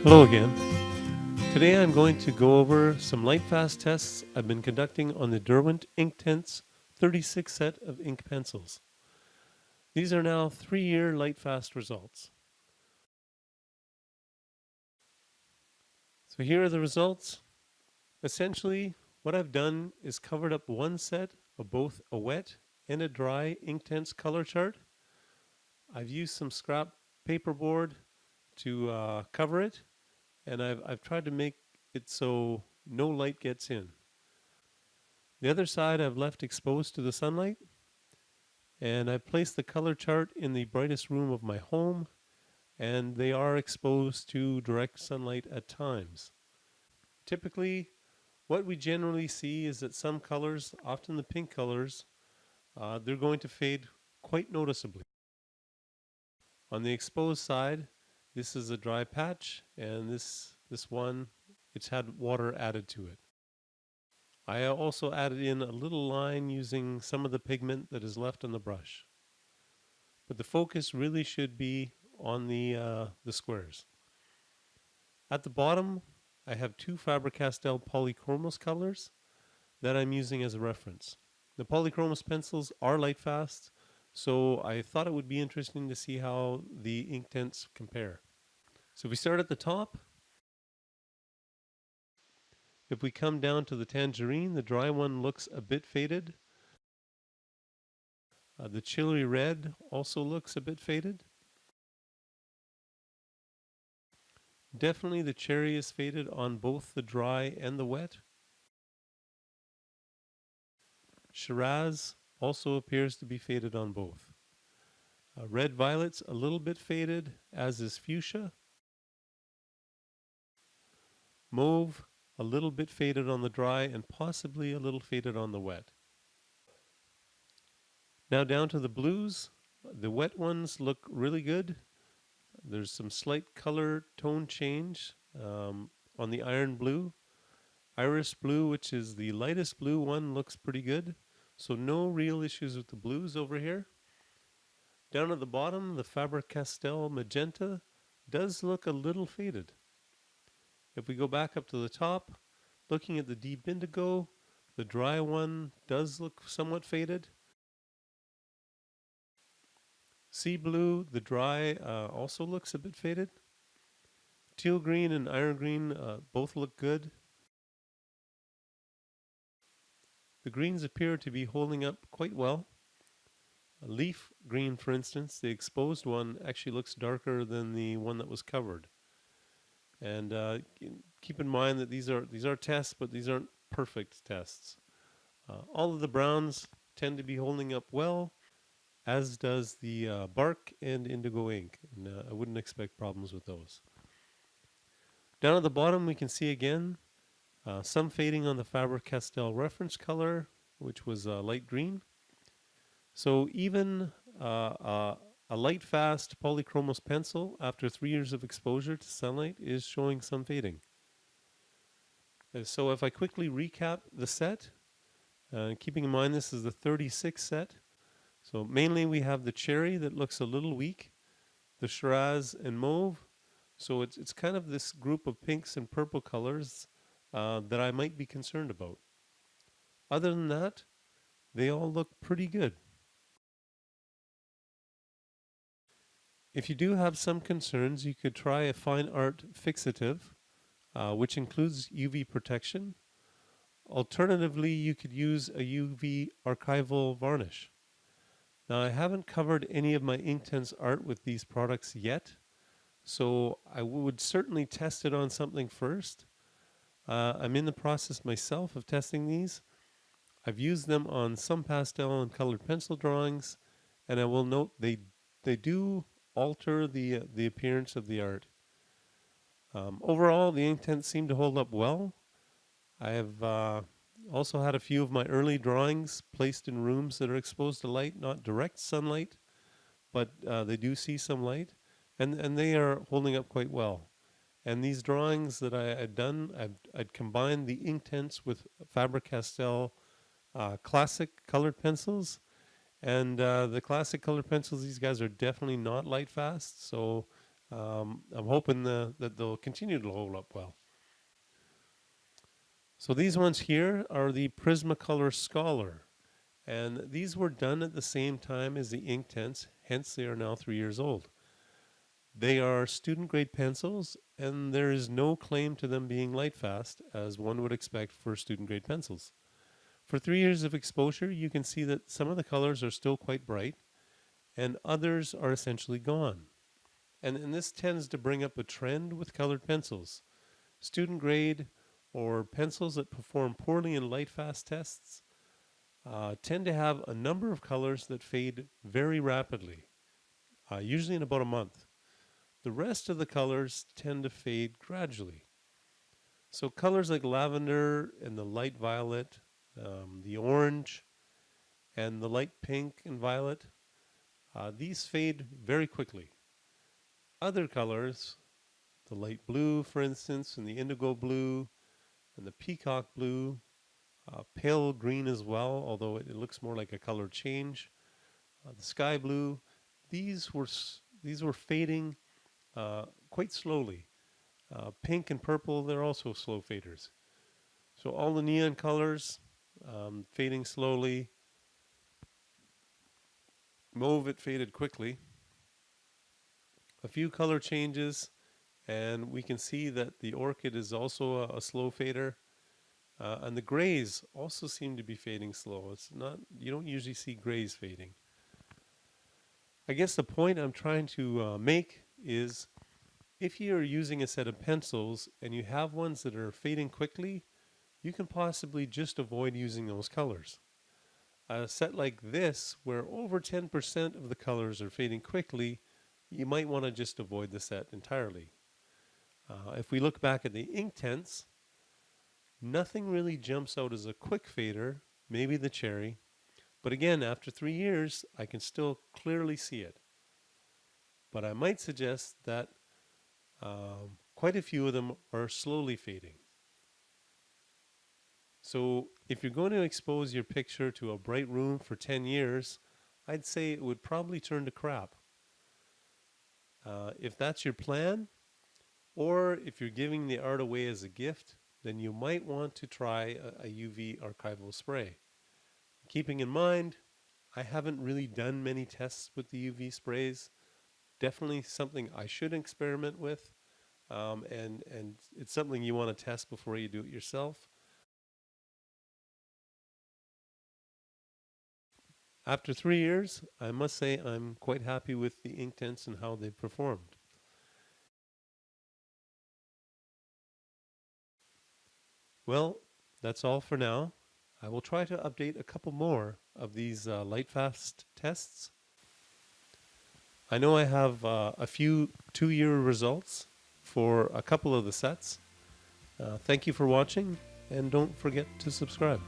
Hello again. Today I'm going to go over some Lightfast tests I've been conducting on the Derwent Inktense 36 set of ink pencils. These are now 3-year Lightfast results. So here are the results. Essentially, what I've done is covered up one set of both a wet and a dry Inktense color chart. I've used some scrap paperboard to cover it, and I've tried to make it so no light gets in. The other side I've left exposed to the sunlight, and I've placed the color chart in the brightest room of my home, and they are exposed to direct sunlight at times. Typically, what we generally see is that some colors, often the pink colors, they're going to fade quite noticeably. On the exposed side, this is a dry patch, and this one, it's had water added to it. I also added in a little line using some of the pigment that is left on the brush. But the focus really should be on the squares. At the bottom, I have two Faber-Castell Polychromos colors that I'm using as a reference. The Polychromos pencils are Lightfast, so I thought it would be interesting to see how the Inktense compare. So if we start at the top, if we come down to the tangerine, the dry one looks a bit faded. The chili red also looks a bit faded. Definitely the cherry is faded on both the dry and the wet. Shiraz also appears to be faded on both. Red violet's a little bit faded, as is fuchsia. Mauve, a little bit faded on the dry and possibly a little faded on the wet. Now down to the blues. The wet ones look really good. There's some slight color tone change on the iron blue. Iris blue, which is the lightest blue one, looks pretty good. So no real issues with the blues over here. Down at the bottom, the Faber-Castell magenta does look a little faded. If we go back up to the top, looking at the deep indigo, the dry one does look somewhat faded. Sea blue, the dry, also looks a bit faded. Teal green and iron green both look good. The greens appear to be holding up quite well. Leaf green, for instance, the exposed one actually looks darker than the one that was covered. And keep in mind that these are tests, but these aren't perfect tests. All of the browns tend to be holding up well, as does the bark and indigo ink, and I wouldn't expect problems with those. Down at the bottom, we can see again some fading on the Faber-Castell reference color, which was light green. So even a Lightfast Polychromos pencil, after 3 years of exposure to sunlight, is showing some fading. So if I quickly recap the set, keeping in mind this is the 36 set, so mainly we have the cherry that looks a little weak, the Shiraz and mauve, so it's kind of this group of pinks and purple colors that I might be concerned about. Other than that, they all look pretty good. If you do have some concerns, you could try a fine art fixative, which includes UV protection. Alternatively, you could use a UV archival varnish. Now, I haven't covered any of my Inktense art with these products yet, so I would certainly test it on something first. I'm in the process myself of testing these. I've used them on some pastel and colored pencil drawings, and I will note they do alter the appearance of the art. Overall, the Inktense seem to hold up well. I have also had a few of my early drawings placed in rooms that are exposed to light, not direct sunlight, but they do see some light, and they are holding up quite well. And these drawings that I had done, I'd combined the Inktense with Faber-Castell classic colored pencils. And the classic colored pencils, these guys are definitely not Lightfast, so I'm hoping that they'll continue to hold up well. So these ones here are the Prismacolor Scholar. And these were done at the same time as the Inktense, hence they are now 3 years old. They are student grade pencils, and there is no claim to them being Lightfast, as one would expect for student grade pencils. For 3 years of exposure, you can see that some of the colors are still quite bright, and others are essentially gone. And this tends to bring up a trend with colored pencils. Student grade or pencils that perform poorly in Lightfast tests tend to have a number of colors that fade very rapidly, usually in about a month. The rest of the colors tend to fade gradually. So colors like lavender and the light violet, the orange, and the light pink and violet, these fade very quickly. Other colors, the light blue, for instance, and the indigo blue, and the peacock blue, pale green as well, although it looks more like a color change, the sky blue, these were fading quite slowly. Pink and purple, they're also slow faders. So all the neon colors fading slowly. Mauve, it faded quickly. A few color changes, and we can see that the orchid is also a slow fader. And the grays also seem to be fading slow. It's not, you don't usually see grays fading. I guess the point I'm trying to make is if you're using a set of pencils and you have ones that are fading quickly, you can possibly just avoid using those colors. A set like this, where over 10% of the colors are fading quickly, you might want to just avoid the set entirely. If we look back at the Inktense, nothing really jumps out as a quick fader, maybe the cherry, but again, after 3 years, I can still clearly see it. But I might suggest that quite a few of them are slowly fading. So if you're going to expose your picture to a bright room for 10 years, I'd say it would probably turn to crap. If that's your plan, or if you're giving the art away as a gift, then you might want to try a UV archival spray. Keeping in mind, I haven't really done many tests with the UV sprays. Definitely something I should experiment with, and it's something you want to test before you do it yourself. After 3 years, I must say I'm quite happy with the Inktense and how they've performed. Well, that's all for now. I will try to update a couple more of these Lightfast tests. I know I have a few 2-year results for a couple of the sets. Thank you for watching, and don't forget to subscribe.